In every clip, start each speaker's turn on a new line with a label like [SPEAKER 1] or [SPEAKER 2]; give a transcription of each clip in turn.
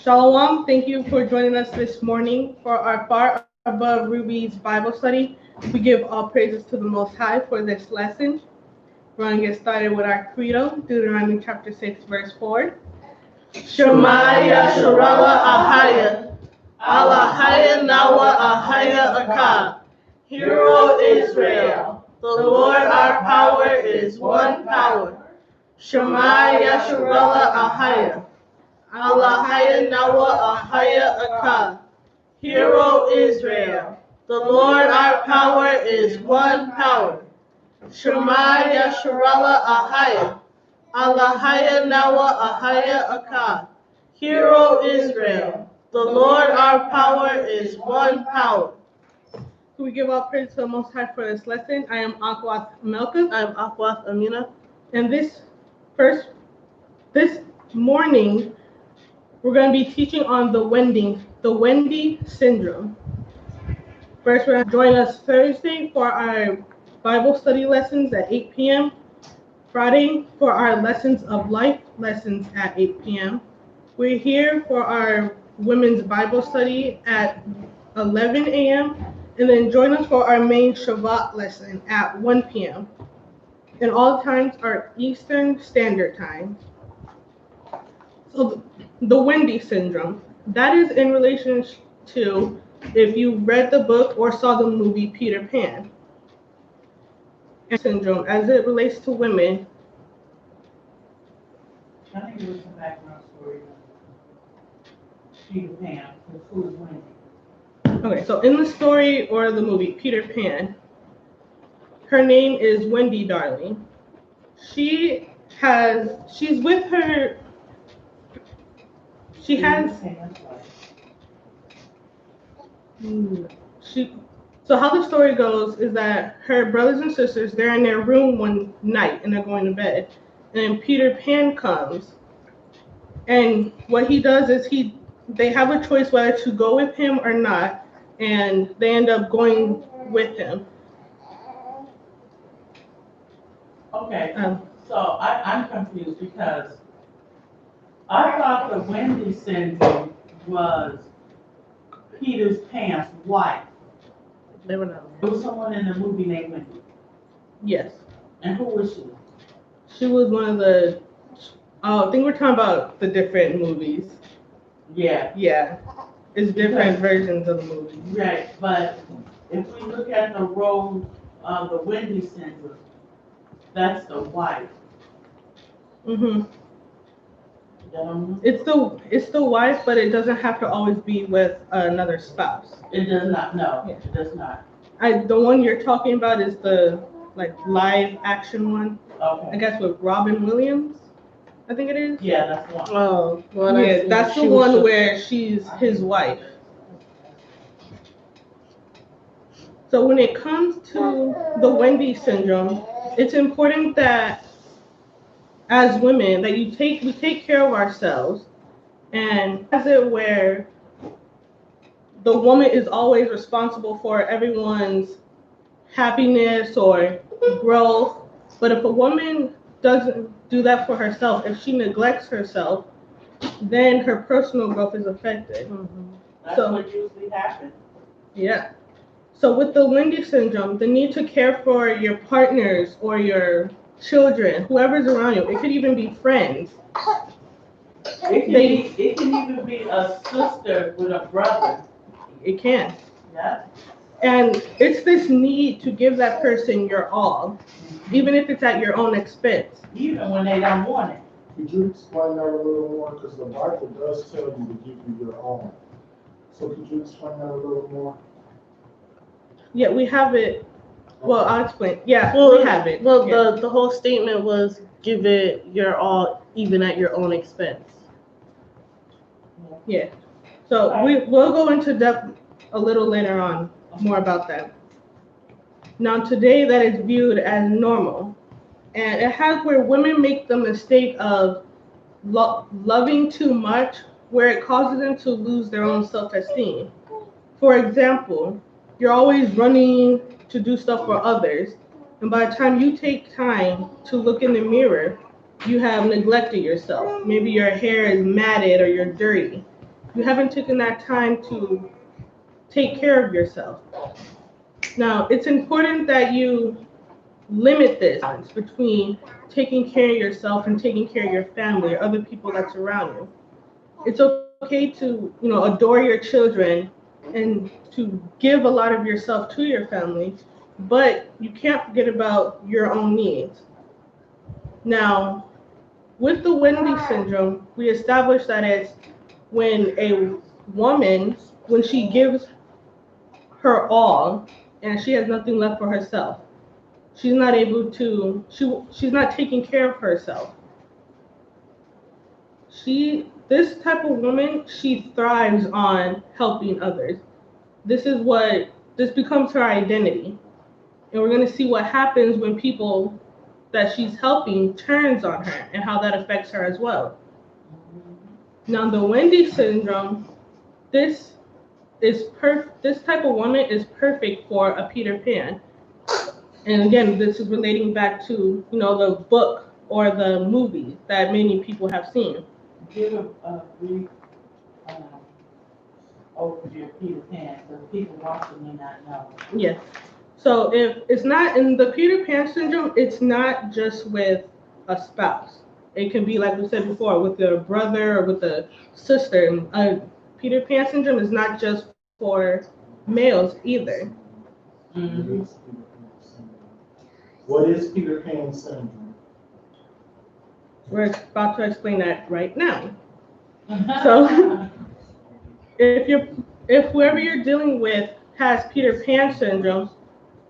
[SPEAKER 1] Shalom, thank you for joining us this morning for our Far Above Rubies Bible study. We give all praises to the Most High for this lesson. We're going to get started with our credo, Deuteronomy chapter 6, verse 4.
[SPEAKER 2] Shema Yasharala Ahaya, Alahaya Nawa Ahaya Akkad. Hear, O Israel, the Lord our power is one power. Shema Yasharala Ahaya, Alahaya Nawa Ahaya Akkad. Hear, O Israel, the Lord our power is one power. Shema Yasharala Ahaya, Alahaya Nawa Ahaya Akkad. Hear, O Israel, the Lord our power is one power.
[SPEAKER 1] We give all praise to the Most High for this lesson. I am Akwath Melka.
[SPEAKER 2] I am Akwath Amina.
[SPEAKER 1] And this morning, we're going to be teaching on the Wendy Syndrome. First, we're going to join us Thursday for our Bible study lessons at 8 p.m. Friday for our Lessons of Life lessons at 8 p.m. We're here for our Women's Bible study at 11 a.m. And then join us for our main Shabbat lesson at 1 p.m. And all times are Eastern Standard Time. So the Wendy Syndrome, that is in relation to if you read the book or saw the movie Peter Pan. And syndrome, as it relates to women.
[SPEAKER 3] I think there was some background story on Peter Pan, who is Wendy.
[SPEAKER 1] Okay, so in the story or the movie Peter Pan, her name is Wendy Darling. She's with her. She has. So how the story goes is that her brothers and sisters, they're in their room one night and they're going to bed, and Peter Pan comes, and what he does is they have a choice whether to go with him or not, and they end up going with him.
[SPEAKER 3] Okay, so I'm confused because I thought the Wendy syndrome was Peter Pan's wife.
[SPEAKER 1] They were not.
[SPEAKER 3] There was someone in the movie named Wendy.
[SPEAKER 1] Yes.
[SPEAKER 3] And who was she?
[SPEAKER 1] She was one of the. Oh, I think we're talking about the different movies.
[SPEAKER 3] Yeah.
[SPEAKER 1] Yeah. It's different versions of the movie.
[SPEAKER 3] Right, but if we look at the role of the Wendy syndrome, that's the wife.
[SPEAKER 1] Mhm. It's the wife, but it doesn't have to always be with another spouse.
[SPEAKER 3] It does not. No,
[SPEAKER 1] yeah.
[SPEAKER 3] It does not.
[SPEAKER 1] The one you're talking about is the live action one.
[SPEAKER 3] Okay.
[SPEAKER 1] I guess with Robin Williams. I think it is.
[SPEAKER 3] Yeah, that's the one.
[SPEAKER 2] Oh, well,
[SPEAKER 1] yeah, that's the one where she's his wife. So when it comes to the Wendy syndrome, it's important that as women that we take care of ourselves, and as it where the woman is always responsible for everyone's happiness or growth. But if a woman doesn't do that for herself, if she neglects herself, then her personal growth is affected.
[SPEAKER 3] Mm-hmm. That's what usually happens.
[SPEAKER 1] Yeah. So with the Wendy syndrome, the need to care for your partners or your children, whoever's around you, it could even be friends.
[SPEAKER 3] It can even be a sister with a brother.
[SPEAKER 1] It can.
[SPEAKER 3] Yeah.
[SPEAKER 1] And it's this need to give that person your all, even if it's at your own expense.
[SPEAKER 3] Even when they don't want it.
[SPEAKER 4] Could you explain that a little more? Because the Bible does tell you to give you your all. So could you explain that a little more?
[SPEAKER 1] Yeah, we have it. Well, I'll explain. Yeah, we have it.
[SPEAKER 2] Well, the whole statement was give it your all, even at your own expense.
[SPEAKER 1] Yeah. So we'll go into depth a little later on, more about that. Now today that is viewed as normal, and it has where women make the mistake of loving too much, where it causes them to lose their own self-esteem. For example, you're always running to do stuff for others, and by the time you take time to look in the mirror, you have neglected yourself. Maybe your hair is matted or you're dirty. You haven't taken that time to take care of yourself. Now, it's important that you limit this balance between taking care of yourself and taking care of your family or other people that surround you. It's okay to, adore your children and to give a lot of yourself to your family, but you can't forget about your own needs. Now, with the Wendy syndrome, we established that it's when a woman, when she gives her all and she has nothing left for herself. She's not able to, she's not taking care of herself. This type of woman, she thrives on helping others. This becomes her identity. And we're going to see what happens when people that she's helping turns on her and how that affects her as well. Now, the Wendy syndrome, this type of woman is perfect for a Peter Pan. And again, this is relating back to, the book or the movie that many people have seen.
[SPEAKER 3] Give a brief overview of Peter Pan, so people watching may not know.
[SPEAKER 1] Yes. So if it's not in the Peter Pan syndrome, it's not just with a spouse. It can be, like we said before, with a brother or with a sister. Peter Pan syndrome is not just for males either.
[SPEAKER 3] Mm-hmm.
[SPEAKER 4] What is Peter Pan syndrome?
[SPEAKER 1] We're about to explain that right now. So if whoever you're dealing with has Peter Pan syndrome,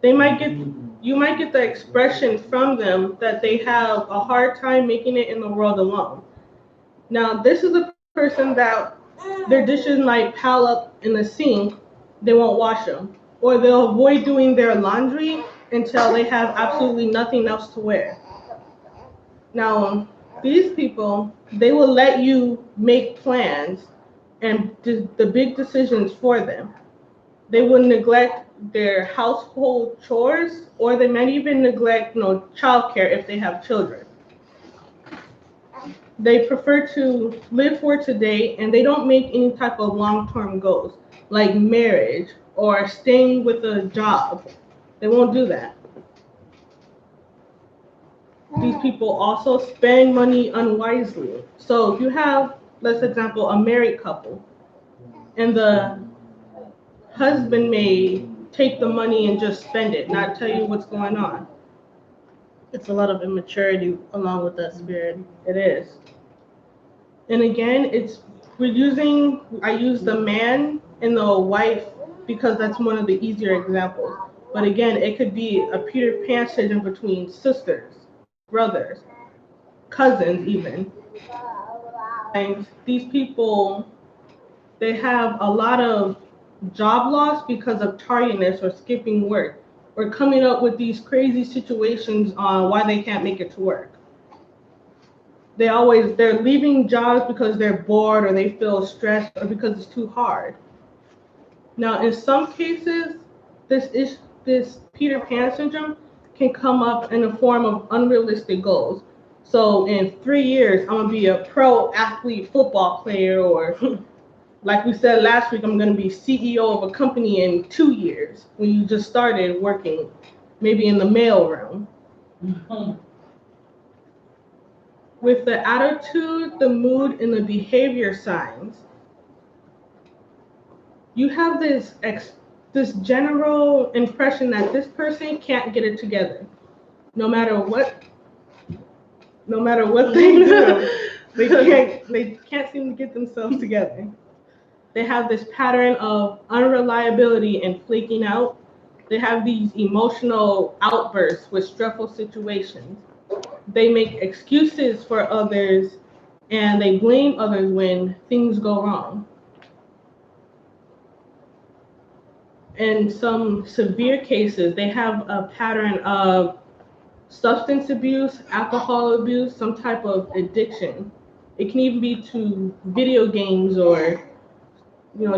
[SPEAKER 1] you might get the expression from them that they have a hard time making it in the world alone. Now, this is a person that their dishes might pile up in the sink, they won't wash them, or they'll avoid doing their laundry until they have absolutely nothing else to wear. Now, these people, they will let you make plans and the big decisions for them. They will neglect their household chores, or they might even neglect, childcare if they have children. They prefer to live for today, and they don't make any type of long-term goals, like marriage or staying with a job. They won't do that. These people also spend money unwisely. So if you have, let's example, a married couple, and the husband may take the money and just spend it, not tell you what's going on.
[SPEAKER 2] It's a lot of immaturity along with that spirit.
[SPEAKER 1] It is. And again, I use the man and the wife because that's one of the easier examples. But again, it could be a Peter Pan syndrome between sisters, brothers, cousins even. And these people, they have a lot of job loss because of tardiness or skipping work or coming up with these crazy situations on why they can't make it to work. They're leaving jobs because they're bored or they feel stressed or because it's too hard. Now, in some cases, this Peter Pan syndrome can come up in the form of unrealistic goals. So in 3 years, I'm gonna be a pro athlete football player, or like we said last week, I'm gonna be CEO of a company in 2 years when you just started working, maybe in the mailroom.
[SPEAKER 3] Mm-hmm.
[SPEAKER 1] With the attitude, the mood, and the behavior signs, you have this general impression that this person can't get it together. No matter what they do, they can't seem to get themselves together. They have this pattern of unreliability and flaking out. They have these emotional outbursts with stressful situations. They make excuses for others and they blame others when things go wrong. In some severe cases, they have a pattern of substance abuse, alcohol abuse, some type of addiction. It can even be to video games or,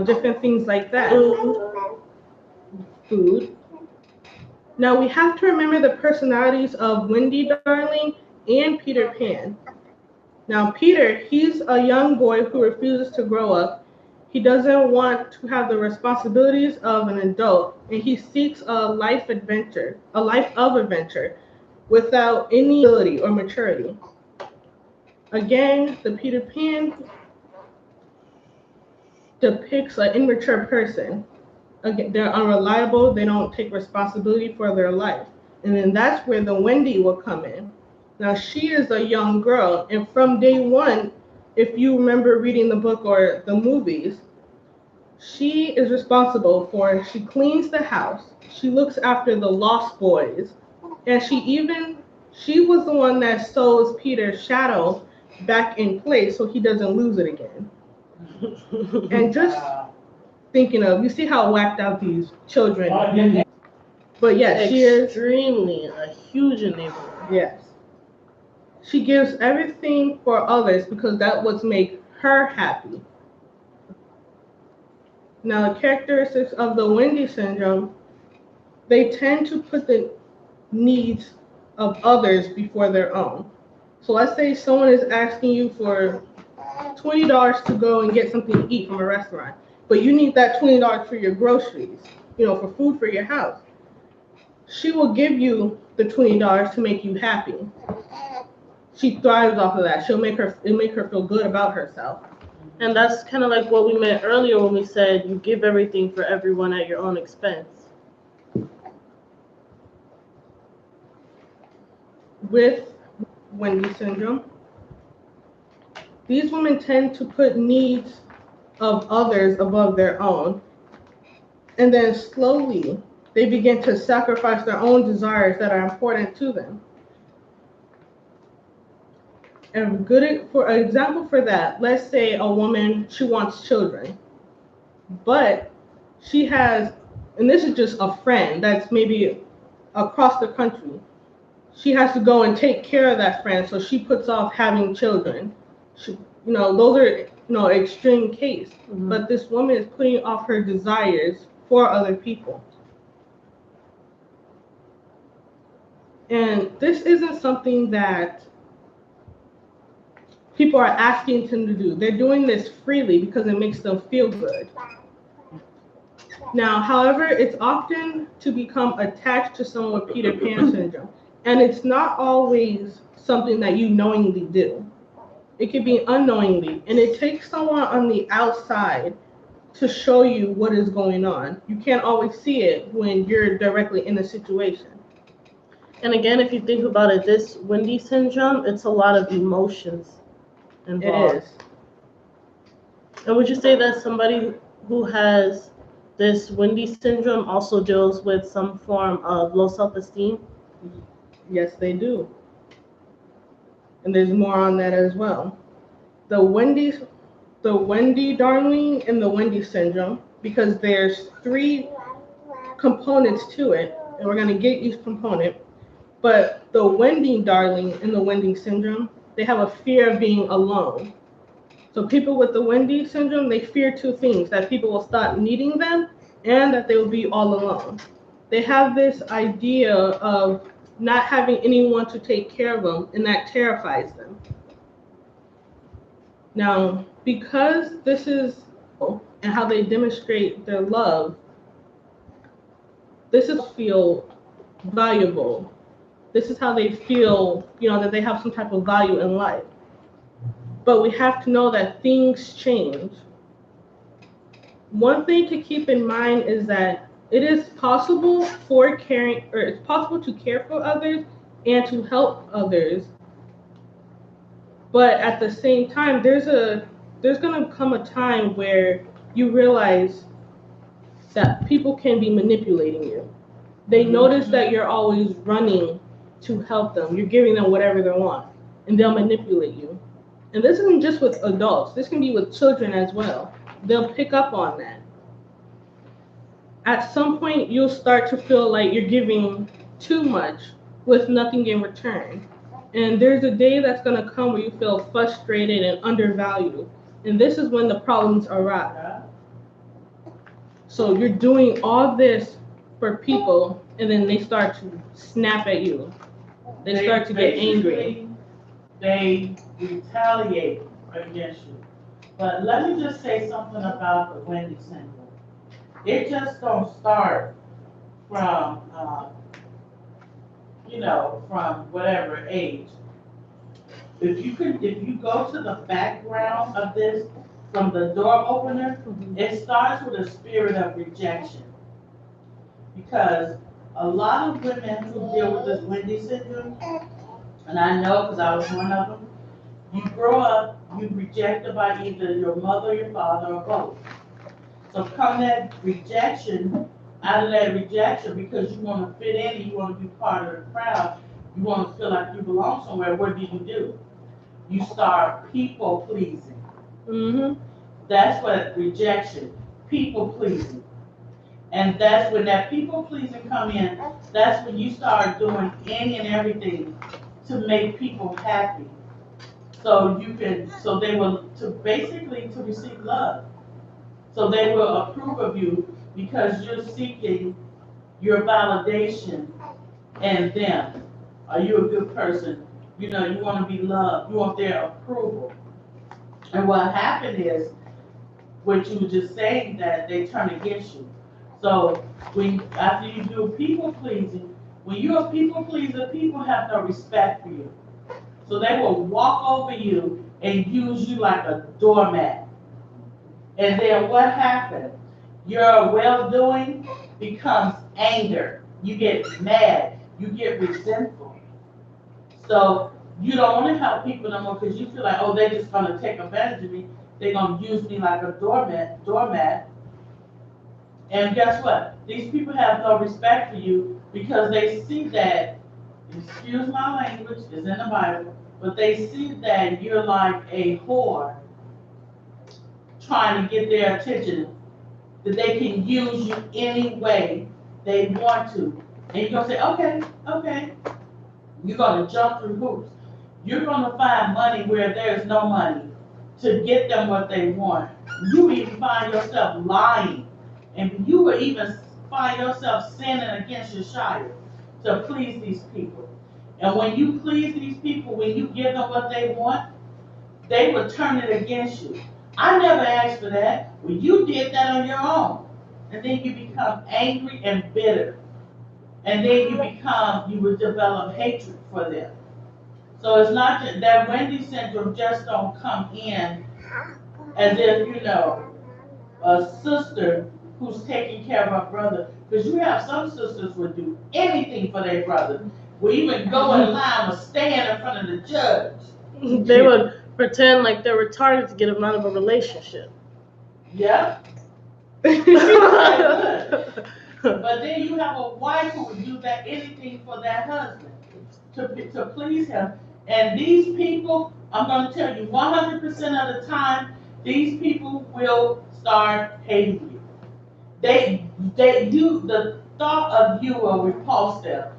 [SPEAKER 1] different things like that. Food. Now we have to remember the personalities of Wendy Darling and Peter Pan. Now Peter, he's a young boy who refuses to grow up, He doesn't want to have the responsibilities of an adult, and he seeks a life of adventure, without any ability or maturity. Again, the Peter Pan depicts an immature person. Again, they're unreliable, they don't take responsibility for their life. And then that's where the Wendy will come in. Now, she is a young girl, and from day one, if you remember reading the book or the movies, she is responsible for, she cleans the house, she looks after the lost boys, and she was the one that sews Peter's shadow back in place so he doesn't lose it again. And just thinking of, you see how whacked out these children are. But yes, she is
[SPEAKER 2] extremely a huge enabler.
[SPEAKER 1] Yes. She gives everything for others because that would make her happy. Now, the characteristics of the Wendy syndrome, they tend to put the needs of others before their own. So let's say someone is asking you for $20 to go and get something to eat from a restaurant, but you need that $20 for your groceries, for food for your house. She will give you the $20 to make you happy. She thrives off of that. It'll make her feel good about herself.
[SPEAKER 2] And that's kind of like what we meant earlier when we said you give everything for everyone at your own expense.
[SPEAKER 1] With Wendy syndrome, these women tend to put needs of others above their own. And then slowly, they begin to sacrifice their own desires that are important to them. And for an example for that, let's say a woman, she wants children, but she has, and this is just a friend that's maybe across the country. She has to go and take care of that friend, so she puts off having children. Those are, extreme case. Mm-hmm. But this woman is putting off her desires for other people. And this isn't something that people are asking them to do. They're doing this freely because it makes them feel good. Now, however, it's often to become attached to someone with Peter Pan syndrome. And it's not always something that you knowingly do. It could be unknowingly. And it takes someone on the outside to show you what is going on. You can't always see it when you're directly in the situation.
[SPEAKER 2] And again, if you think about it, this Wendy syndrome, it's a lot of emotions involved.
[SPEAKER 1] It is.
[SPEAKER 2] And would you say that somebody who has this Wendy syndrome also deals with some form of low self-esteem?
[SPEAKER 1] Yes, they do. And there's more on that as well. The Wendy darling and the Wendy syndrome, because there's 3 components to it, and we're going to get each component. But the Wendy darling and the Wendy syndrome, they have a fear of being alone. So people with the Wendy syndrome, they fear 2 things: that people will stop needing them and that they will be all alone. They have this idea of not having anyone to take care of them, and that terrifies them. Now, because this is and how they demonstrate their love, this is feel valuable. This is how they feel, that they have some type of value in life. But we have to know that things change. One thing to keep in mind is that it is possible it's possible to care for others and to help others. But at the same time, there's going to come a time where you realize that people can be manipulating you. They notice that you're always running to help them. You're giving them whatever they want, and they'll manipulate you. And this isn't just with adults. This can be with children as well. They'll pick up on that. At some point, you'll start to feel like you're giving too much with nothing in return. And there's a day that's going to come where you feel frustrated and undervalued. And this is when the problems arise. So you're doing all this for people, and then they start to snap at you. They start to get angry.
[SPEAKER 3] They retaliate against you. But let me just say something about the Wendy syndrome. It just don't start from, from whatever age. If you go to the background of this, from the door opener, it starts with a spirit of rejection. Because a lot of women who deal with this Wendy syndrome, and I know because I was one of them, you grow up, you rejected by either your mother, your father, or both. So come that rejection, out of that rejection, because you want to fit in, you want to be part of the crowd, you want to feel like you belong somewhere, what do? You start people pleasing.
[SPEAKER 2] Mm-hmm.
[SPEAKER 3] That's what rejection, people pleasing. And that's when that people pleasing come in, that's when you start doing any and everything to make people happy. So they will, to receive love. So they will approve of you because you're seeking your validation in them. Are you a good person? You want to be loved. You want their approval. And what happened is, what you were just saying, that they turn against you. So after you do people pleasing, when you're a people pleaser, people have no respect for you. So they will walk over you and use you like a doormat. And then what happens? Your well-doing becomes anger. You get mad. You get resentful. So you don't want to help people no more because you feel like, oh, they're just going to take advantage of me. They're going to use me like a doormat. And guess what? These people have no respect for you because they see that, excuse my language, it's in the Bible, but they see that you're like a whore trying to get their attention, that they can use you any way they want to. And you're going to say, okay. You're going to jump through hoops. You're going to find money where there's no money to get them what they want. You even find yourself lying. And you will even find yourself sinning against your child to please these people. And when you please these people, when you give them what they want, they will turn it against you. I never asked for that. Well, you did that on your own. And then you become angry and bitter. And then you will develop hatred for them. So it's not that Wendy syndrome just don't come in as if, a sister who's taking care of her brother. Because you have some sisters would do anything for their brother. Will even go in line or stand in front of the judge.
[SPEAKER 2] They would pretend like they're retarded to get him out of a relationship.
[SPEAKER 3] Yep. But then you have a wife who would do anything for that husband to please him. And these people, I'm going to tell you, 100% of the time, these people will start hating you. The thought of you will repulse them.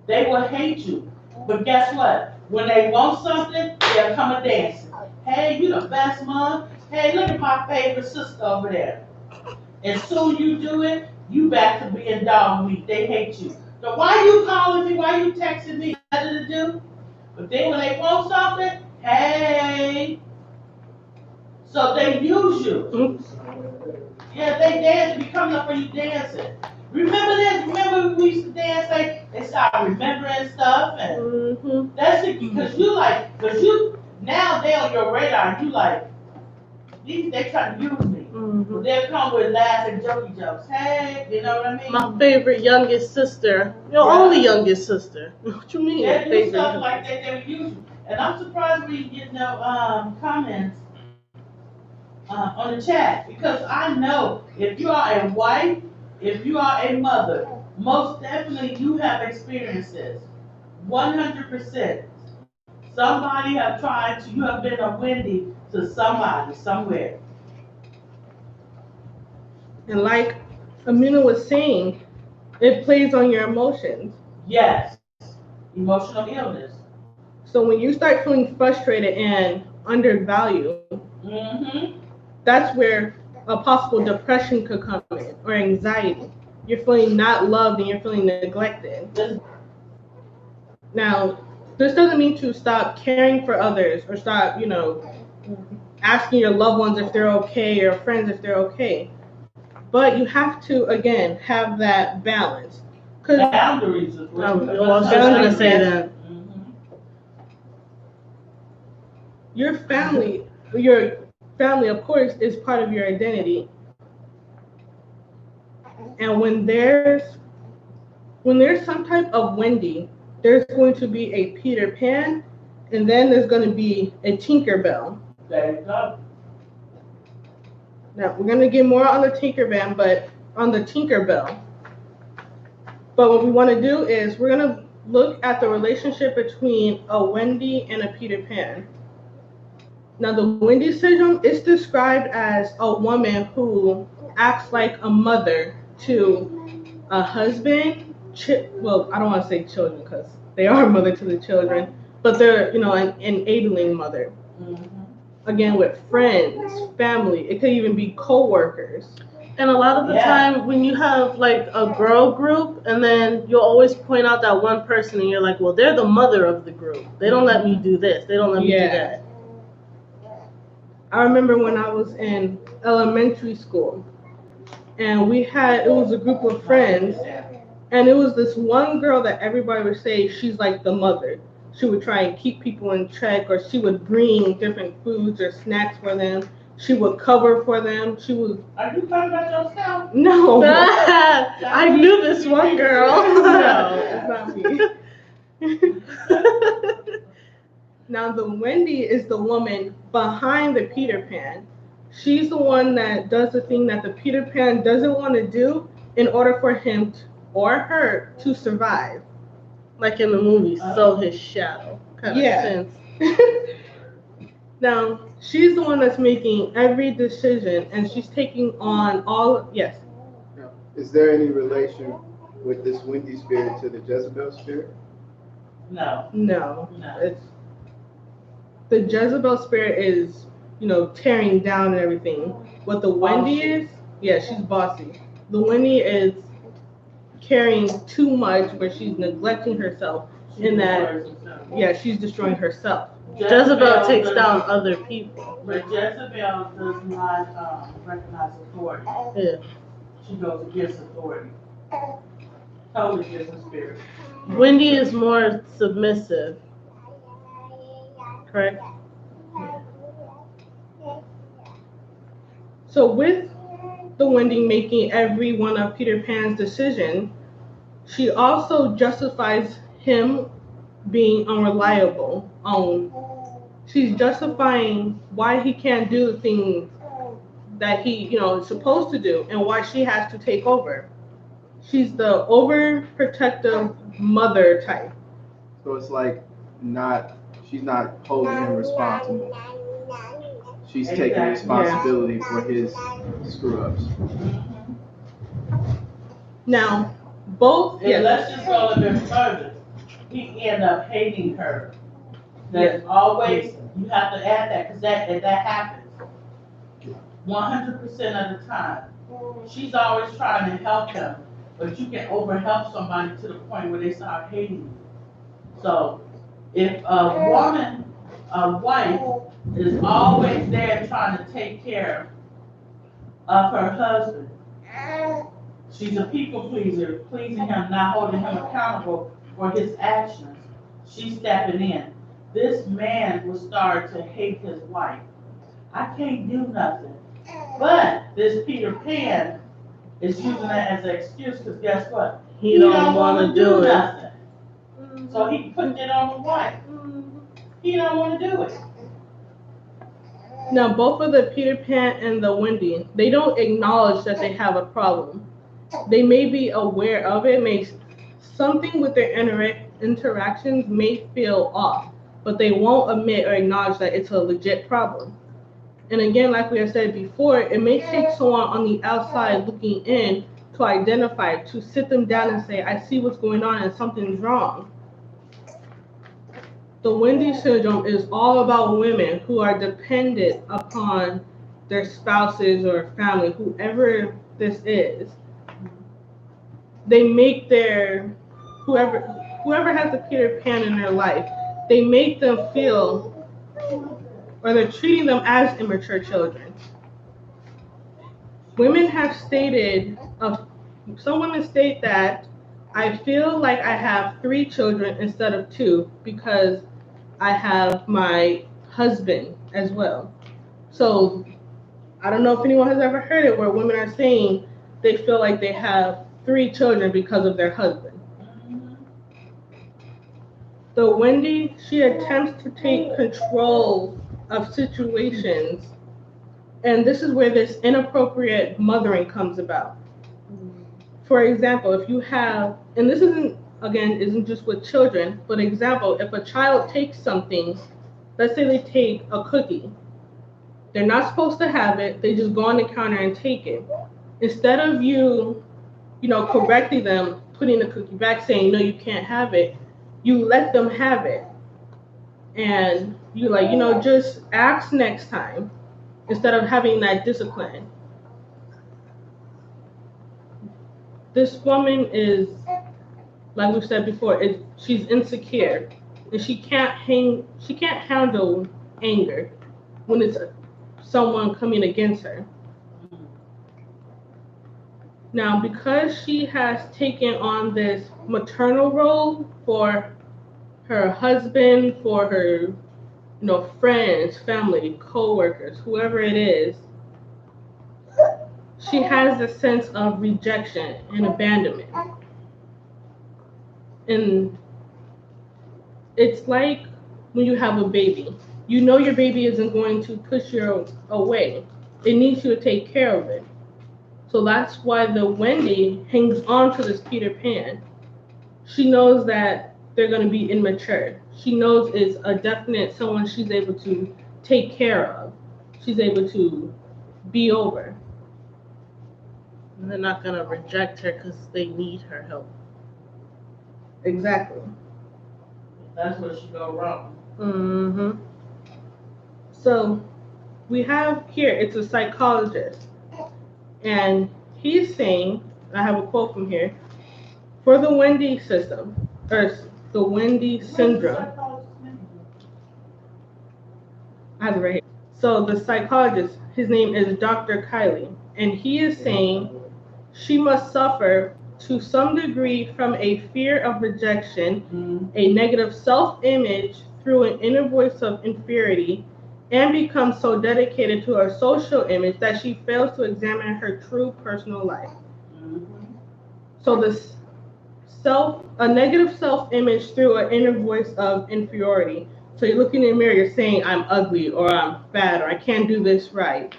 [SPEAKER 3] They will hate you. But guess what? When they want something, they'll come and dance. Hey, you the best mom. Hey, look at my favorite sister over there. As soon as you do it, you back to being dog meat. They hate you. So why you calling me? Why you texting me? Nothing to do. But then when they want something, hey. So they use you. Yeah, they dance. We coming up for you dancing. Remember this? Remember we used to dance? Like they start remembering stuff, and that's it. Because now they on your radar. You like they trying to use me. They'll come with laughs and jokey jokes. Hey, you know what I mean?
[SPEAKER 2] My favorite youngest sister. Your only youngest sister. What you mean?
[SPEAKER 3] They do stuff like that. They would use you. And I'm surprised we get no comments on the chat, because I know if you are a wife, if you are a mother, most definitely you have experiences. 100%. Somebody you have been a Wendy to somebody, somewhere.
[SPEAKER 1] And like Amina was saying, it plays on your emotions.
[SPEAKER 3] Yes. Emotional illness.
[SPEAKER 1] So when you start feeling frustrated and undervalued, that's where a possible depression could come in, or anxiety. You're feeling not loved and you're feeling neglected. Now, this doesn't mean to stop caring for others or stop, asking your loved ones if they're okay, or friends if they're okay. But you have to, again, have that balance.
[SPEAKER 3] Boundaries is what
[SPEAKER 2] I was just gonna say that.
[SPEAKER 1] Your family, of course, is part of your identity. And when there's some type of Wendy, there's going to be a Peter Pan, and then there's going to be a Tinkerbell.
[SPEAKER 3] There you go.
[SPEAKER 1] Now we're going to get more on the Tinkerbell, but what we want to do is we're going to look at the relationship between a Wendy and a Peter Pan. Now, the Wendy Syndrome is described as a woman who acts like a mother to a husband. Well, I don't want to say children because they are a mother to the children, but they're, an enabling mother. Again, with friends, family, it could even be co-workers.
[SPEAKER 2] And a lot of the time when you have like a girl group, and then you'll always point out that one person and you're like, well, they're the mother of the group. They don't let me do this. They don't let me do that.
[SPEAKER 1] I remember when I was in elementary school, and it was a group of friends, and it was this one girl that everybody would say she's like the mother. She would try and keep people in check, or she would bring different foods or snacks for them. She would cover for them.
[SPEAKER 3] Are you talking about yourself?
[SPEAKER 1] No.
[SPEAKER 2] I knew this one girl.
[SPEAKER 1] No, it's not me. Now, the Wendy is the woman behind the Peter Pan. She's the one that does the thing that the Peter Pan doesn't want to do in order for him or her to survive.
[SPEAKER 2] Like in the movie, Sow His Shadow. Kind of sense.
[SPEAKER 1] Now, she's the one that's making every decision, and she's taking on all. Yes.
[SPEAKER 5] Is there any relation with this Wendy spirit to the Jezebel spirit?
[SPEAKER 3] No.
[SPEAKER 1] It's the Jezebel spirit is, tearing down and everything. What the Wendy is, she's bossy. The Wendy is caring too much, where she's neglecting herself. She's destroying herself.
[SPEAKER 2] Jezebel takes down other people.
[SPEAKER 3] But Jezebel does not recognize authority.
[SPEAKER 2] Yeah.
[SPEAKER 3] She goes against authority. Totally different spirit.
[SPEAKER 2] Wendy is more submissive. Correct?
[SPEAKER 1] So with the Wendy making every one of Peter Pan's decision, she also justifies him being unreliable. She's justifying why he can't do the things that he, is supposed to do, and why she has to take over. She's the overprotective mother type.
[SPEAKER 5] So it's like she's not holding him responsible. She's taking responsibility for his screw-ups.
[SPEAKER 1] Now, both.
[SPEAKER 3] Let's just go a bit further. He end up hating her. There's always, you have to add that, because that happens 100% of the time. She's always trying to help him, but you can overhelp somebody to the point where they start hating you. So if a wife is always there trying to take care of her husband, she's a people pleaser, pleasing him, not holding him accountable for his actions. She's stepping in. This man will start to hate his wife. I can't do nothing. But this Peter Pan is using that as an excuse, because guess what?
[SPEAKER 2] He don't want to do
[SPEAKER 3] nothing. So he put it on the wife. He don't want to do it.
[SPEAKER 1] Now, both of the Peter Pan and the Wendy, they don't acknowledge that they have a problem. They may be aware of it, something with their interactions may feel off, but they won't admit or acknowledge that it's a legit problem. And again, like we have said before, it may take someone on the outside looking in to identify, to sit them down and say, I see what's going on and something's wrong. The Wendy Syndrome is all about women who are dependent upon their spouses or family, whoever this is. They make whoever has a Peter Pan in their life, they make them feel or they're treating them as immature children. Women have stated, some women state that I feel like I have 3 children instead of 2 because I have my husband as well. So I don't know if anyone has ever heard it where women are saying they feel like they have 3 children because of their husband. So Wendy, she attempts to take control of situations, and this is where this inappropriate mothering comes about. For example, if you have, and this isn't just with children, but example, if a child takes something, let's say they take a cookie, they're not supposed to have it, they just go on the counter and take it. Instead of you correcting them, putting the cookie back, saying, no, you can't have it, you let them have it. And you just ask next time instead of having that discipline. This woman is, like we said before, she's insecure, and she can't handle anger when it's someone coming against her. Now, because she has taken on this maternal role for her husband, for her, friends, family, co-workers, whoever it is, she has a sense of rejection and abandonment. And it's like when you have a baby. You know your baby isn't going to push you away. It needs you to take care of it. So that's why the Wendy hangs on to this Peter Pan. She knows that they're going to be immature. She knows it's a definite someone she's able to take care of. She's able to be over.
[SPEAKER 2] And they're not going to reject her because they need her help.
[SPEAKER 1] Exactly.
[SPEAKER 3] That's where she go wrong.
[SPEAKER 1] Mm-hmm. So we have here, it's a psychologist. And he's saying, I have a quote from here, for the Wendy system, or the Wendy Syndrome. I have it right here. So the psychologist, his name is Dr. Kiley, and he is saying she must suffer to some degree from a fear of rejection, a negative self-image through an inner voice of inferiority, and become so dedicated to her social image that she fails to examine her true personal life. So this a negative self-image through an inner voice of inferiority. So you're looking in the mirror, you're saying, I'm ugly, or I'm fat, or I can't do this right.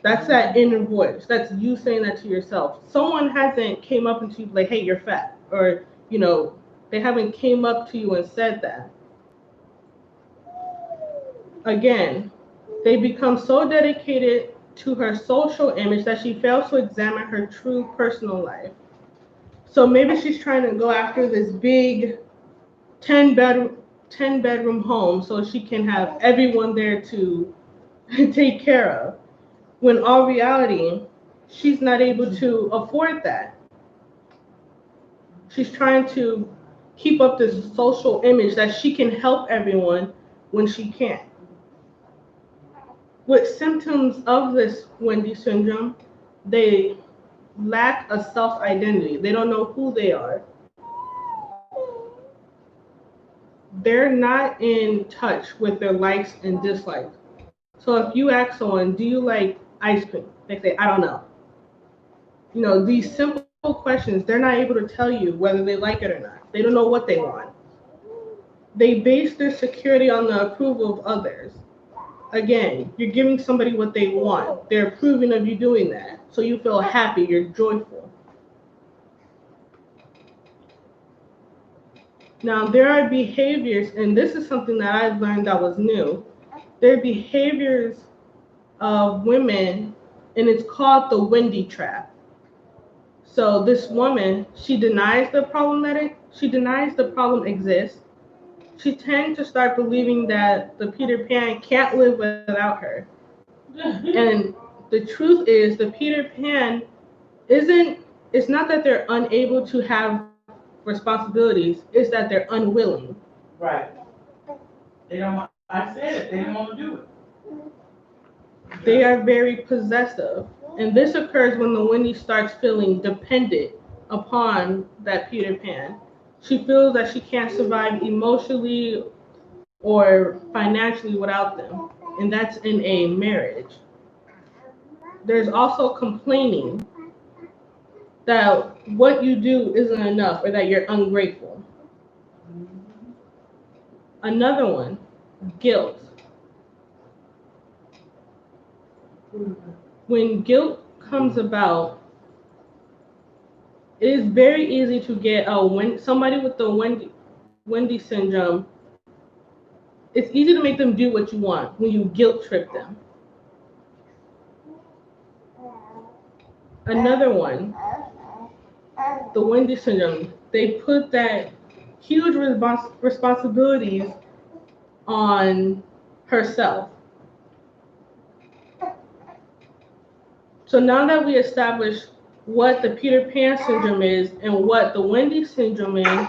[SPEAKER 1] That's that inner voice. That's you saying that to yourself. Someone hasn't came up to you like, hey, you're fat, or, they haven't came up to you and said that. Again, they become so dedicated to her social image that she fails to examine her true personal life. So maybe she's trying to go after this big 10-bedroom home so she can have everyone there to take care of. When in all reality, she's not able to afford that. She's trying to keep up this social image that she can help everyone when she can't. With symptoms of this Wendy syndrome, they lack a self-identity. They don't know who they are. They're not in touch with their likes and dislikes. So if you ask someone, do you like ice cream? They say, I don't know. These simple questions, they're not able to tell you whether they like it or not. They don't know what they want. They base their security on the approval of others. Again, you're giving somebody what they want. They're approving of you doing that. So you feel happy, you're joyful. Now, there are behaviors, and this is something that I've learned that was new. There are behaviors of women, and it's called the Wendy Trap. So this woman, she denies the problem exists. She tends to start believing that the Peter Pan can't live without her. And the truth is, the Peter Pan it's not that they're unable to have responsibilities, it's that they're unwilling.
[SPEAKER 3] Right. They don't want I said it, they didn't want to do it.
[SPEAKER 1] They are very possessive. And this occurs when the Wendy starts feeling dependent upon that Peter Pan. She feels that she can't survive emotionally or financially without them. And that's in a marriage. There's also complaining that what you do isn't enough or that you're ungrateful. Another one, guilt. When guilt comes about, it is very easy to get somebody with the Wendy syndrome. It's easy to make them do what you want when you guilt trip them. Another one, the Wendy syndrome. They put that huge responsibilities on herself. So now that we established what the Peter Pan syndrome is and what the Wendy syndrome is,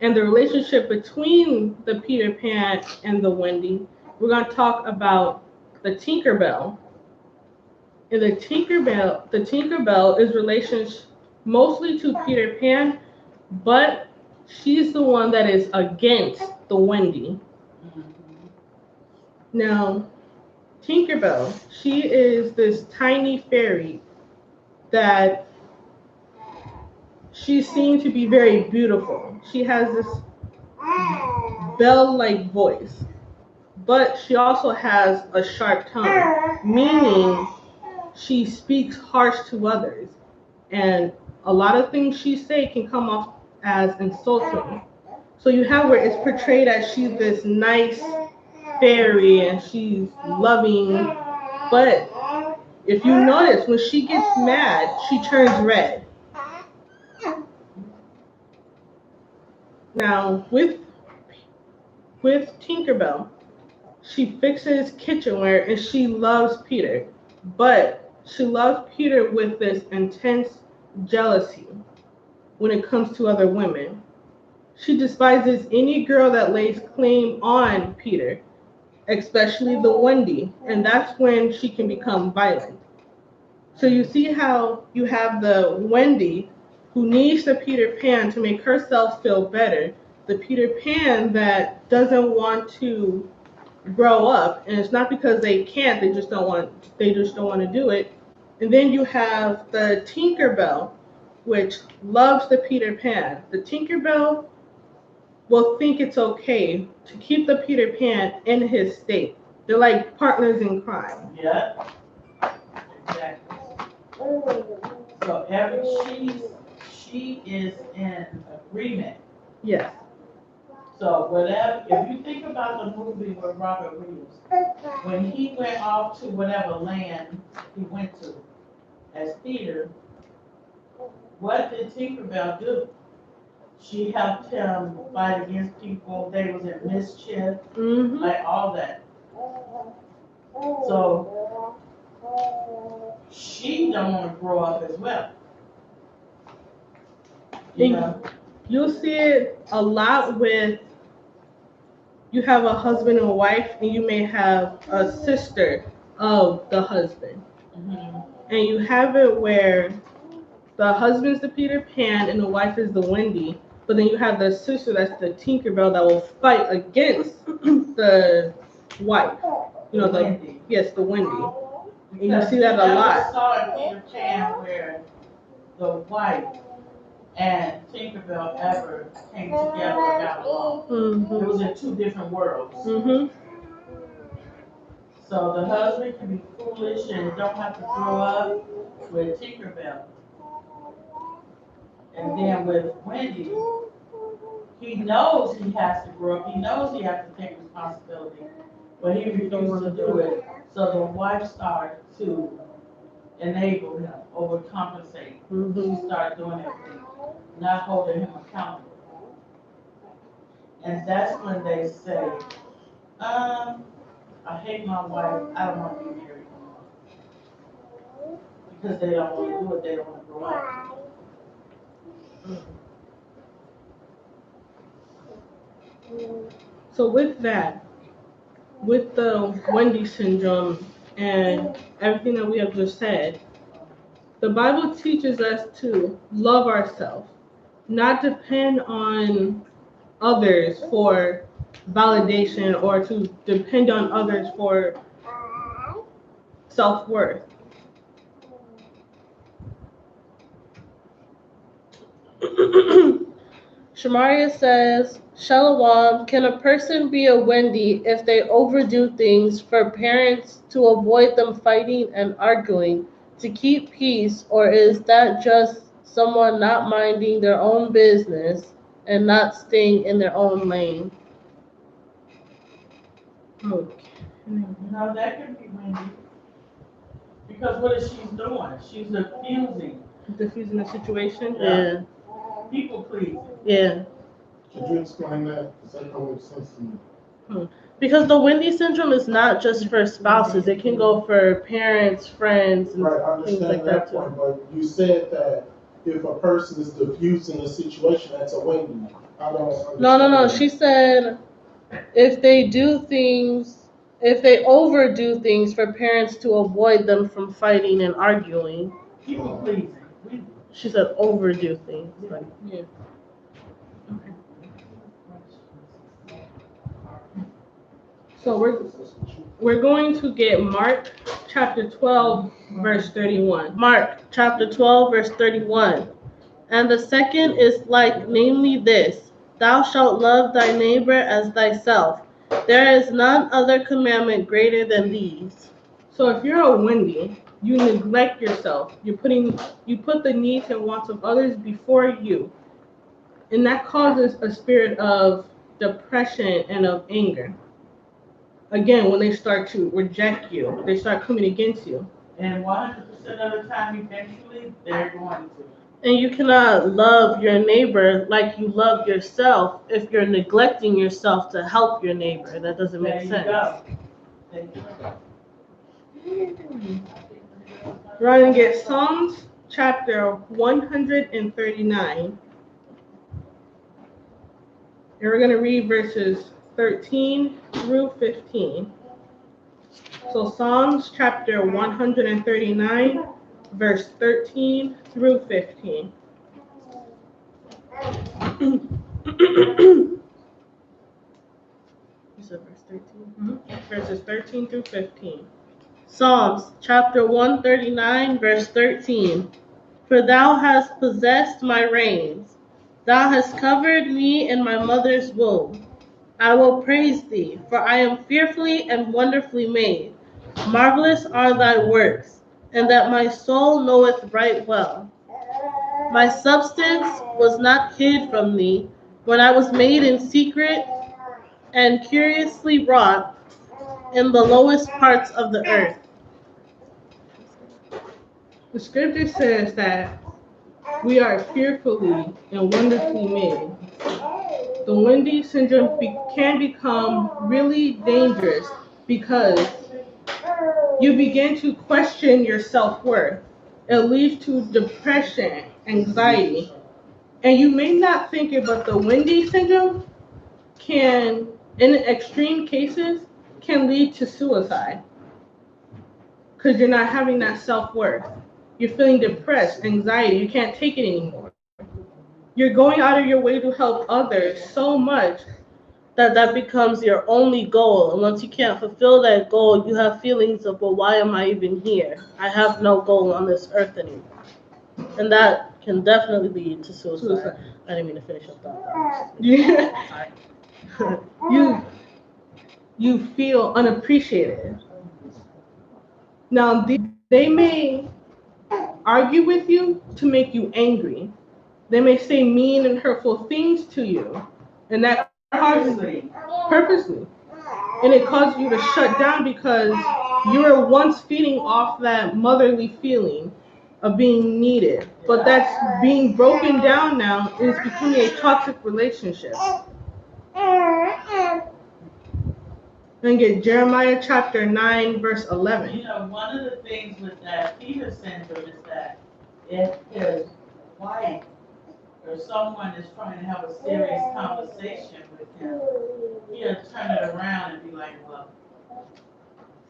[SPEAKER 1] and the relationship between the Peter Pan and the Wendy, we're going to talk about the Tinkerbell. And the Tinkerbell is relations mostly to Peter Pan, but she's the one that is against the Wendy. Now, Tinkerbell, she is this tiny fairy that she's seen to be very beautiful. She has this bell-like voice, but she also has a sharp tongue, meaning she speaks harsh to others. And a lot of things she say can come off as insulting. So you have where it's portrayed as she's this nice fairy and she's loving, but if you notice, when she gets mad, she turns red. Now, with Tinkerbell, she fixes kitchenware and she loves Peter, but she loves Peter with this intense jealousy when it comes to other women. She despises any girl that lays claim on Peter, especially the Wendy, and that's when she can become violent. So you see how you have the Wendy who needs the Peter Pan to make herself feel better, the Peter Pan that doesn't want to grow up, and it's not because they can't, they just don't want to do it. And then you have the Tinkerbell, which loves the Peter Pan. The Tinkerbell will think it's okay to keep the Peter Pan in his state. They're like partners in crime.
[SPEAKER 3] Yeah, exactly. So she is in agreement.
[SPEAKER 1] Yes.
[SPEAKER 3] So whatever, if you think about the movie with Robert Williams, when he went off to whatever land he went to as Peter, what did Tinkerbell do? She helped him fight against people. They was in mischief, like all that. So she don't want to grow up as well. You know?
[SPEAKER 1] You'll see it a lot with, you have a husband and wife, and you may have a sister of the husband. And you have it where the husband's the Peter Pan and the wife is the Wendy, but then you have the sister that's the Tinkerbell that will fight against the wife. You know, the Wendy. Yes, the Wendy. And you see that a lot.
[SPEAKER 3] I saw in Peter Pan where the wife and Tinkerbell ever came together and got along. It was in two different worlds. So the husband can be foolish and don't have to grow up with Tinkerbell. And then with Wendy, he knows he has to grow up. He knows he has to take responsibility, but he refuses to do it. So the wife started to enable him, overcompensate. She started doing everything, not holding him accountable. And that's when they say, I hate my wife, I don't want to be married anymore. Because they don't want to do it, they don't want to grow up.
[SPEAKER 1] So with that, with the Wendy syndrome and everything that we have just said, the Bible teaches us to love ourselves, not depend on others for validation or to depend on others for self-worth.
[SPEAKER 2] Shamaria says, Shalom, can a person be a Wendy if they overdo things for parents to avoid them fighting and arguing to keep peace, or is that just someone not minding their own business and not staying in their own lane?
[SPEAKER 1] Okay.
[SPEAKER 3] No, that could be Wendy. Because what is she doing? She's
[SPEAKER 1] Diffusing the situation.
[SPEAKER 2] Yeah.
[SPEAKER 3] people pleasing.
[SPEAKER 2] Yeah.
[SPEAKER 4] Could you explain that? Because that don't make sense to me.
[SPEAKER 2] Because the Wendy syndrome is not just for spouses. It can go for parents, friends, and
[SPEAKER 4] Right, I
[SPEAKER 2] things
[SPEAKER 4] understand
[SPEAKER 2] like
[SPEAKER 4] that
[SPEAKER 2] that too.
[SPEAKER 4] point, but you said that if a person is diffusing a situation, that's a Wendy. I don't understand.
[SPEAKER 2] No.
[SPEAKER 4] that.
[SPEAKER 2] She said if they overdo things for parents to avoid them from fighting and arguing.
[SPEAKER 3] People pleasing.
[SPEAKER 2] She said overdo things. Like,
[SPEAKER 1] Yeah. Okay. So we're going to get Mark chapter 12 verse 31.
[SPEAKER 2] Mark chapter 12 verse 31. And the second is like, namely this, thou shalt love thy neighbor as thyself. There is none other commandment greater than these.
[SPEAKER 1] So if you're a Wendy, you neglect yourself. You put the needs and wants of others before you. And that causes a spirit of depression and of anger. Again, when they start to reject you, they start coming against you.
[SPEAKER 3] And 100% of the time, eventually, they're going to.
[SPEAKER 2] And you cannot love your neighbor like you love yourself if you're neglecting yourself to help your neighbor. That doesn't make sense.
[SPEAKER 3] There you go.
[SPEAKER 1] We're going to get Psalms chapter 139. And we're going to read verses 13 through 15. So Psalms chapter 139, verse 13 through 15.
[SPEAKER 2] You said verse 13?
[SPEAKER 1] Mm-hmm. Verses 13 through 15.
[SPEAKER 2] Psalms chapter 139, verse 13. For thou hast possessed my reins. Thou hast covered me in my mother's womb. I will praise thee, for I am fearfully and wonderfully made. Marvelous are thy works, and that my soul knoweth right well. My substance was not hid from thee, when I was made in secret and curiously wrought in the lowest parts of the earth.
[SPEAKER 1] The scripture says that we are fearfully and wonderfully made. The Wendy syndrome can become really dangerous because you begin to question your self-worth. It leads to depression, anxiety. And you may not think it, but the Wendy syndrome can, in extreme cases, can lead to suicide. Because you're not having that self-worth. You're feeling depressed, anxiety, you can't take it anymore. You're going out of your way to help others so much
[SPEAKER 2] that becomes your only goal. And once you can't fulfill that goal, you have feelings of, well, why am I even here? I have no goal on this earth anymore. And that can definitely lead to suicide. I didn't mean to finish up that.
[SPEAKER 1] Yeah. You feel unappreciated. Now, they may argue with you to make you angry. They may say mean and hurtful things to you. And that causes purposely. And it causes you to shut down because you were once feeding off that motherly feeling of being needed. But that's being broken down now and it's becoming a toxic relationship. And get Jeremiah chapter 9, verse 11.
[SPEAKER 3] You know, one of the things with that Peter syndrome is that if his wife or someone is trying to have a serious conversation with him, he'll turn it around and be like, well,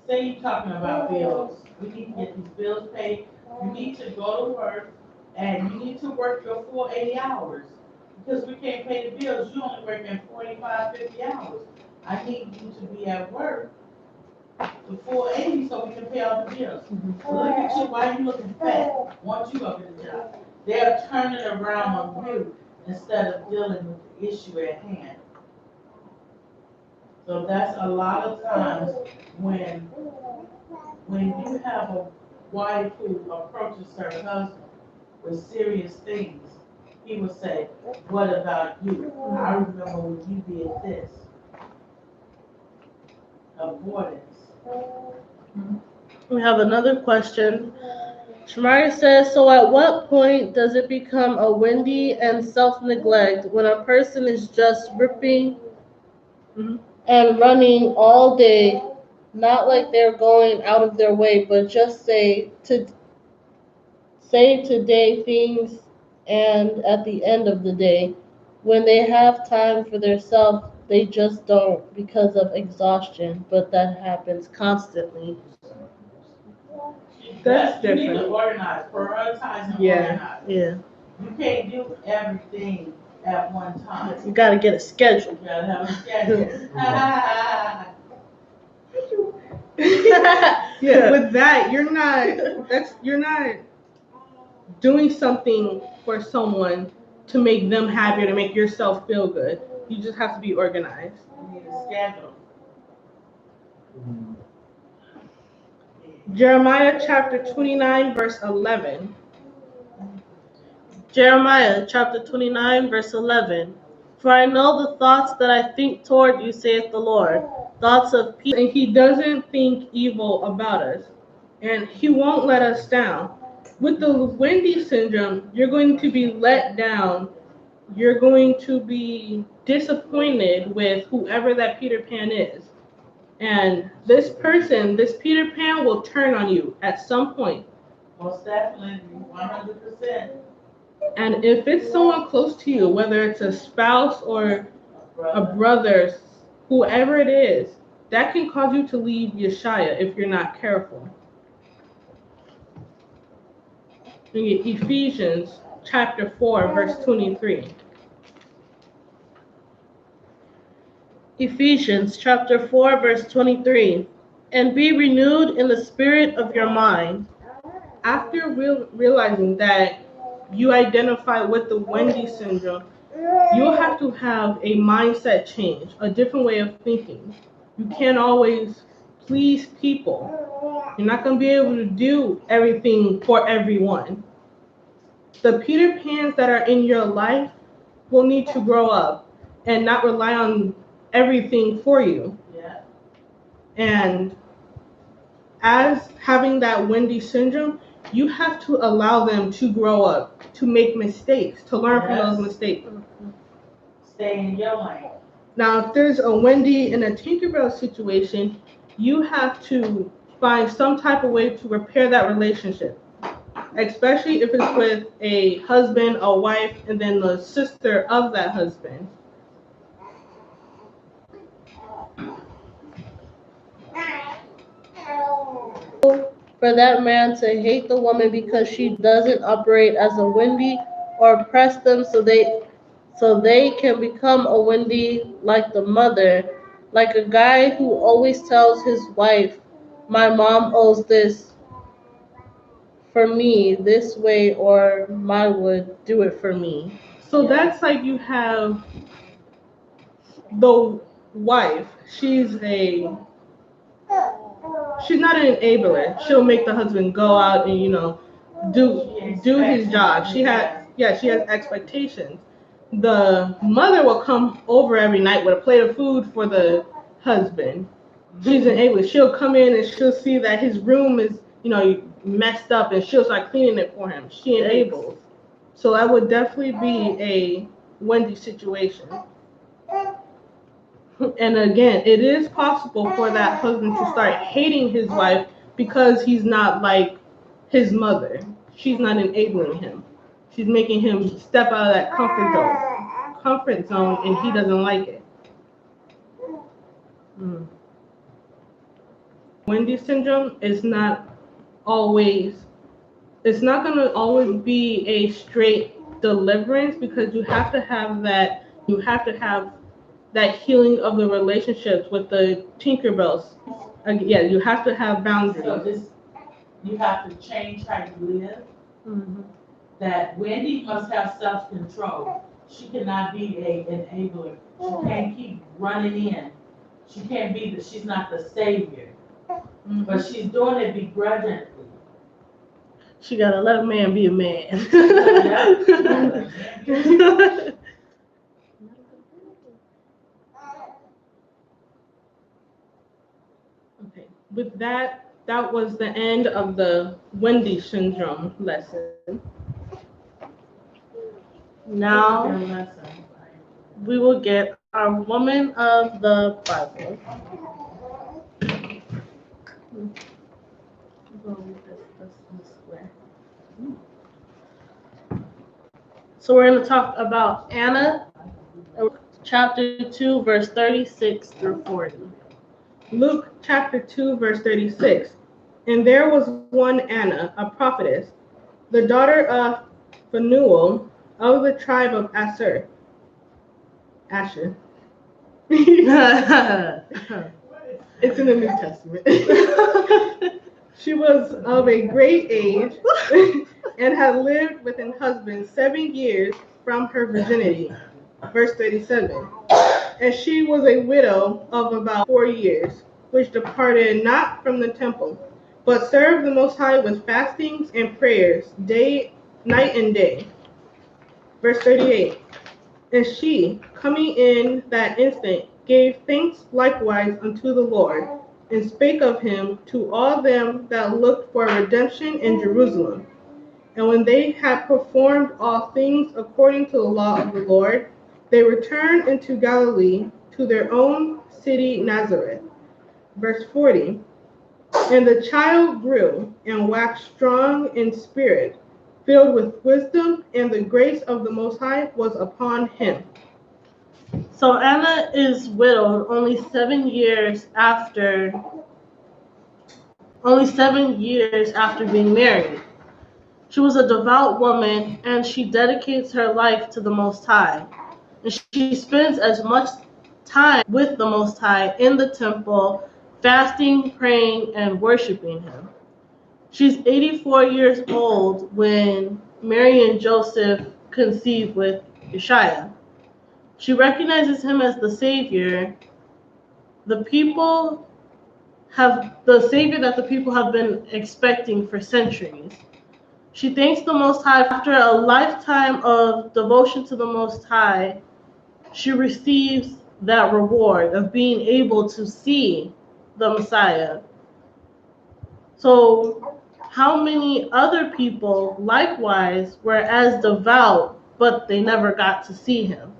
[SPEAKER 3] Say you're talking about bills. We need to get these bills paid. You need to go to work and you need to work your full 80 hours. Because we can't pay the bills, you only working 45, 50 hours. I need you to be at work the full 80 so we can pay all the bills. So look at you, why are you looking fat? Want you up in the job. They're turning around on you instead of dealing with the issue at hand. So that's a lot of times when you have a wife who approaches her husband with serious things, he will say, what about you? I remember when you did this. Avoidance.
[SPEAKER 2] We have another question. Shamari says, so at what point does it become a Wendy and self-neglect when a person is just ripping and running all day, not like they're going out of their way, but just say today things, and at the end of the day, when they have time for their self, they just don't because of exhaustion, but that happens constantly.
[SPEAKER 1] That's
[SPEAKER 3] You need to
[SPEAKER 1] different.
[SPEAKER 3] organize, prioritize and
[SPEAKER 1] Yeah.
[SPEAKER 3] organize.
[SPEAKER 2] Yeah,
[SPEAKER 3] You can't do everything at one time.
[SPEAKER 2] you gotta get a schedule.
[SPEAKER 3] You gotta have a schedule.
[SPEAKER 1] Yeah, with that, you're not doing something for someone to make them happier, to make yourself feel good. You just have to be organized.
[SPEAKER 3] You need a schedule.
[SPEAKER 1] Jeremiah chapter 29, verse 11.
[SPEAKER 2] Jeremiah chapter 29, verse 11. For I know the thoughts that I think toward you, saith the Lord, thoughts of peace.
[SPEAKER 1] And he doesn't think evil about us. And he won't let us down. With the Wendy syndrome, you're going to be let down. You're going to be disappointed with whoever that Peter Pan is. And this person, this Peter Pan, will turn on you at some point.
[SPEAKER 3] Most definitely, 100%.
[SPEAKER 1] And if it's someone close to you, whether it's a spouse or a brother, whoever it is, that can cause you to leave Yeshaya if you're not careful. Ephesians chapter 4, verse 23.
[SPEAKER 2] Ephesians chapter 4, verse 23. And be renewed in the spirit of your mind.
[SPEAKER 1] After realizing that you identify with the Wendy syndrome, you'll have to have a mindset change, a different way of thinking. You can't always please people. You're not going to be able to do everything for everyone. The Peter Pans that are in your life will need to grow up and not rely on everything for you.
[SPEAKER 3] Yeah.
[SPEAKER 1] And as having that Wendy syndrome, you have to allow them to grow up, to make mistakes, to learn from those mistakes.
[SPEAKER 3] Stay in your lane.
[SPEAKER 1] Now, if there's a Wendy and a Tinkerbell situation, you have to find some type of way to repair that relationship, especially if it's with a husband, a wife, and then the sister of that husband.
[SPEAKER 2] For that man to hate the woman because she doesn't operate as a Wendy or press them so they can become a Wendy like the mother, like a guy who always tells his wife, my mom owes this for me this way, or my would do it for me.
[SPEAKER 1] So that's like you have the wife. She's not an enabler. She'll make the husband go out and do his job. She has expectations. The mother will come over every night with a plate of food for the husband. She's an enabler. She'll come in and she'll see that his room is messed up and she'll start cleaning it for him. She enables. So that would definitely be a Wendy situation. And again, it is possible for that husband to start hating his wife because he's not like his mother. She's not enabling him. She's making him step out of that comfort zone, and he doesn't like it. Wendy syndrome is not always, it's not going to always be a straight deliverance, because you have to have that healing of the relationships with the Tinkerbells. Yeah, you have to have boundaries.
[SPEAKER 3] So you have to change how you live.
[SPEAKER 2] Mm-hmm.
[SPEAKER 3] That Wendy must have self-control. She cannot be an enabler. She can't keep running in. She can't be she's not the savior. But she's doing it begrudgingly.
[SPEAKER 2] She gotta let a man be a man.
[SPEAKER 1] Okay. With that was the end of the Wendy syndrome lesson.
[SPEAKER 2] Now we will get our woman of the Bible. So we're going to talk about Anna, chapter 2, verse 36 through 40.
[SPEAKER 1] Luke chapter 2, verse 36. And there was one Anna, a prophetess, the daughter of Phanuel of the tribe of Asher. It's in the New Testament. She was of a great age and had lived with an husband 7 years from her virginity. Verse 37. And she was a widow of about 4 years, which departed not from the temple, but served the Most High with fastings and prayers, night and day. Verse 38. And she, coming in that instant, gave thanks likewise unto the Lord, and spake of him to all them that looked for redemption in Jerusalem. And when they had performed all things according to the law of the Lord, they returned into Galilee to their own city Nazareth. Verse 40. And the child grew and waxed strong in spirit, filled with wisdom, and the grace of the Most High was upon him.
[SPEAKER 2] So Anna is widowed only 7 years after being married. She was a devout woman, and she dedicates her life to the Most High. And she spends as much time with the Most High in the temple, fasting, praying, and worshiping him. She's 84 years old when Mary and Joseph conceived with Yeshua. She recognizes him as the Savior. The Savior that the people have been expecting for centuries. She thanks the Most High. After a lifetime of devotion to the Most High, she receives that reward of being able to see the Messiah. So, how many other people likewise were as devout, but they never got to see him?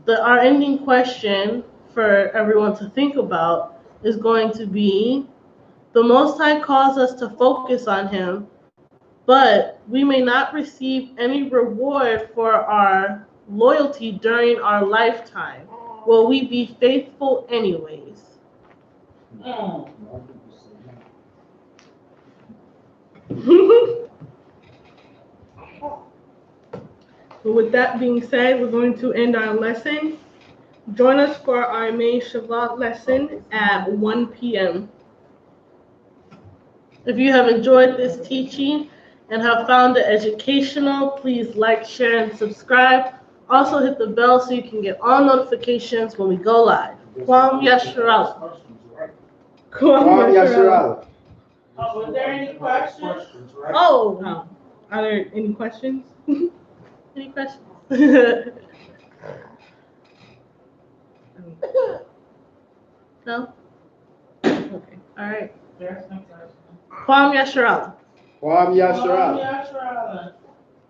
[SPEAKER 2] Our ending question for everyone to think about is going to be, the Most High calls us to focus on him, but we may not receive any reward for our loyalty during our lifetime. Will we be faithful anyways?
[SPEAKER 1] With that being said, we're going to end our lesson. Join us for our main Shabbat lesson at 1 p.m.
[SPEAKER 2] If you have enjoyed this teaching and have found it educational, please like, share, and subscribe. Also hit the bell so you can get all notifications when we go live. Kwam Yasharala.
[SPEAKER 1] Kwam Yasharala.
[SPEAKER 3] Oh, was there any questions?
[SPEAKER 2] Oh,
[SPEAKER 1] are there any questions?
[SPEAKER 2] Any questions? No?
[SPEAKER 1] Okay.
[SPEAKER 2] All right.
[SPEAKER 3] There's no question.
[SPEAKER 2] Kwam Yasharala.
[SPEAKER 5] Kwam Yasharala.
[SPEAKER 3] Yasharala.